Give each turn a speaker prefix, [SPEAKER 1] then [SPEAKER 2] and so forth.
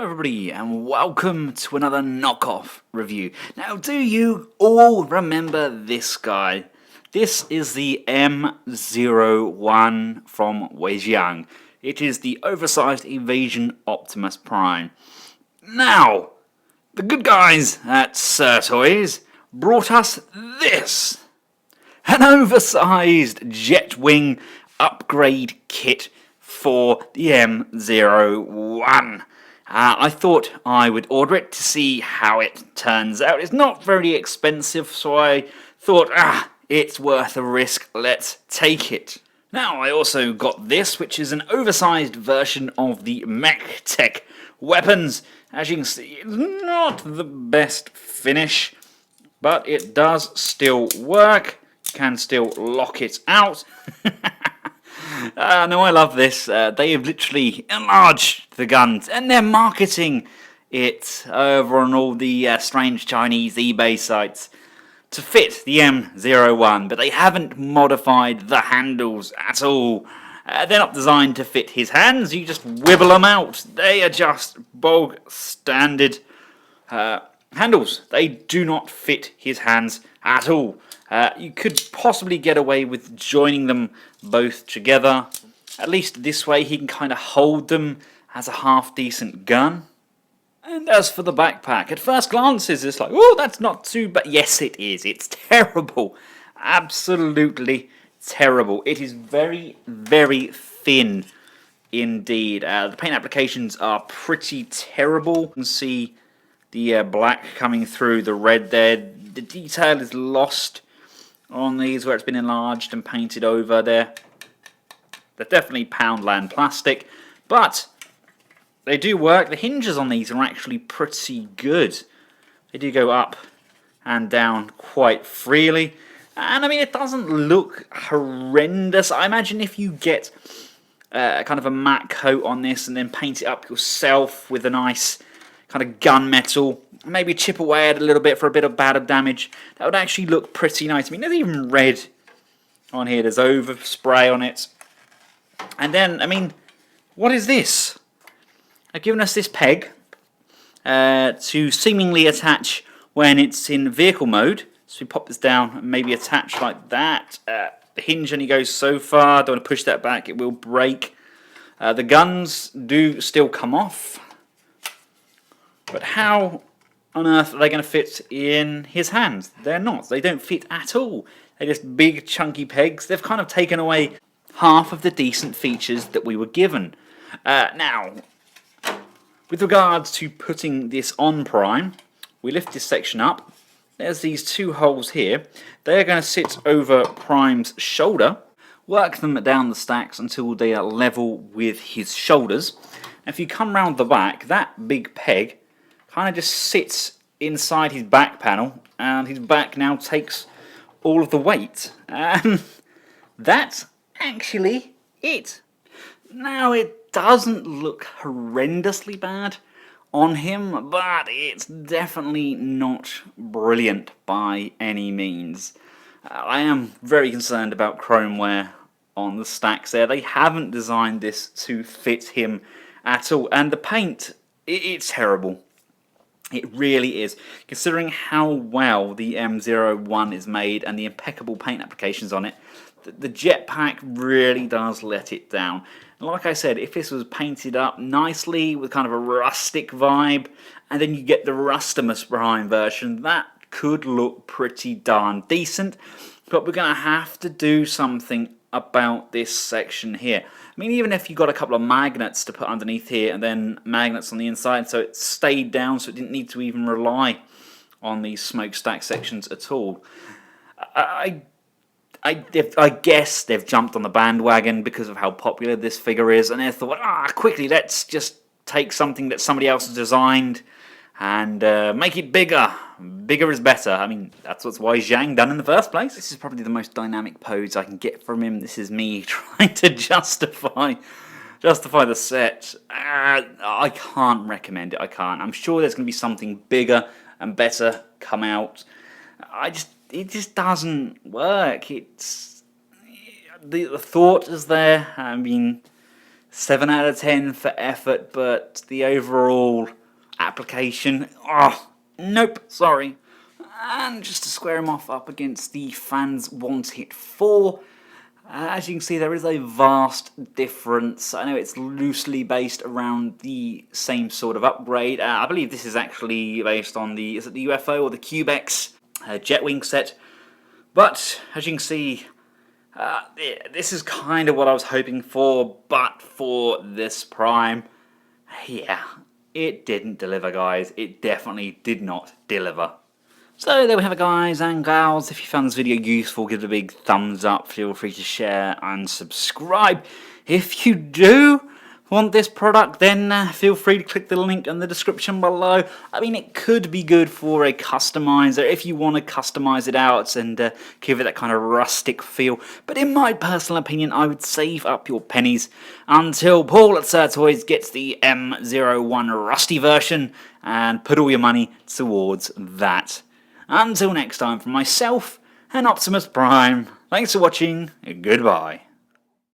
[SPEAKER 1] everybody, and welcome to another knockoff review. Now, do you all remember this guy? This is the M01 from Wei Jiang. It is the oversized Evasion Optimus Prime. Now, the good guys at Toys brought us this. An oversized Jetwing upgrade kit for the M01. I thought I would order it to see how it turns out. It's not very expensive, so I thought, it's worth a risk, let's take it. Now, I also got this, which is an oversized version of the Mech Tech weapons. As you can see, it's not the best finish, but it does still work. You can still lock it out. No, I love this. They have literally enlarged the guns, and they're marketing it over on all the strange Chinese eBay sites to fit the M01, but they haven't modified the handles at all. They're not designed to fit his hands. You just wibble them out. They are just bog standard handles. They do not fit his hands at all. You could possibly get away with joining them both together. At least this way he can kind of hold them as a half-decent gun. And as for the backpack, at first glances it's like, oh, that's not too bad. Yes, it is. It's terrible. Absolutely terrible. It is very, very thin indeed. The paint applications are pretty terrible. You can see the black coming through the red there. The detail is lost on these where it's been enlarged and painted over there. They're definitely Poundland plastic, but they do work. The hinges on these are actually pretty good. They do go up and down quite freely. And I mean, it doesn't look horrendous. I imagine if you get kind of a matte coat on this and then paint it up yourself with a nice kind of gunmetal, maybe chip away at it a little bit for a bit of battle damage, that would actually look pretty nice. I mean, there's even red on here. There's overspray on it. And then, I mean, what is this? They've given us this peg to seemingly attach when it's in vehicle mode. So we pop this down and maybe attach like that. The hinge only goes so far. Don't want to push that back. It will break. The guns do still come off. But how on earth are they going to fit in his hands? They're not. They don't fit at all. They're just big chunky pegs. They've kind of taken away half of the decent features that we were given. Now, with regards to putting this on Prime, we lift this section up. There's these two holes here. They're going to sit over Prime's shoulder. Work them down the stacks until they are level with his shoulders. And if you come round the back, that big peg kind of just sits inside his back panel, and his back now takes all of the weight. And that's actually it. Now, it doesn't look horrendously bad on him, but it's definitely not brilliant by any means. I am very concerned about chrome wear on the stacks there. They haven't designed this to fit him at all, and the paint, it's terrible. It really is. Considering how well the M01 is made and the impeccable paint applications on it, the jetpack really does let it down. And like I said, if this was painted up nicely with kind of a rustic vibe, and then you get the Rustimus Prime version, that could look pretty darn decent. But we're going to have to do something about this section here. I mean, even if you got a couple of magnets to put underneath here and then magnets on the inside so it stayed down, so it didn't need to even rely on these smokestack sections at all. I guess they've jumped on the bandwagon because of how popular this figure is, and they thought, quickly, let's just take something that somebody else has designed and make it bigger. Bigger is better. I mean, that's what Wei Jiang done in the first place. This is probably the most dynamic pose I can get from him. This is me trying to justify the set. I can't recommend it. I can't. I'm sure there's going to be something bigger and better come out. It just doesn't work. It's the thought is there. I mean, 7 out of 10 for effort, but the overall application. Oh, nope, sorry. And just to square him off up against the Fans Want It 4, as you can see, there is a vast difference. I know it's loosely based around the same sort of upgrade. I believe this is actually based on the, is it the UFO or the Cubex Jetwing set? But, as you can see, this is kind of what I was hoping for, but for this Prime, yeah, it didn't deliver, guys. It definitely did not deliver. So there we have it, guys and gals. If you found this video useful, give it a big thumbs up. Feel free to share and subscribe. If you do want this product, then feel free to click the link in the description below. I mean, it could be good for a customizer if you want to customize it out and give it that kind of rustic feel. But in my personal opinion, I would save up your pennies until Paul at Sir Toys gets the M01 rusty version and put all your money towards that. Until next time, from myself and Optimus Prime, thanks for watching, goodbye.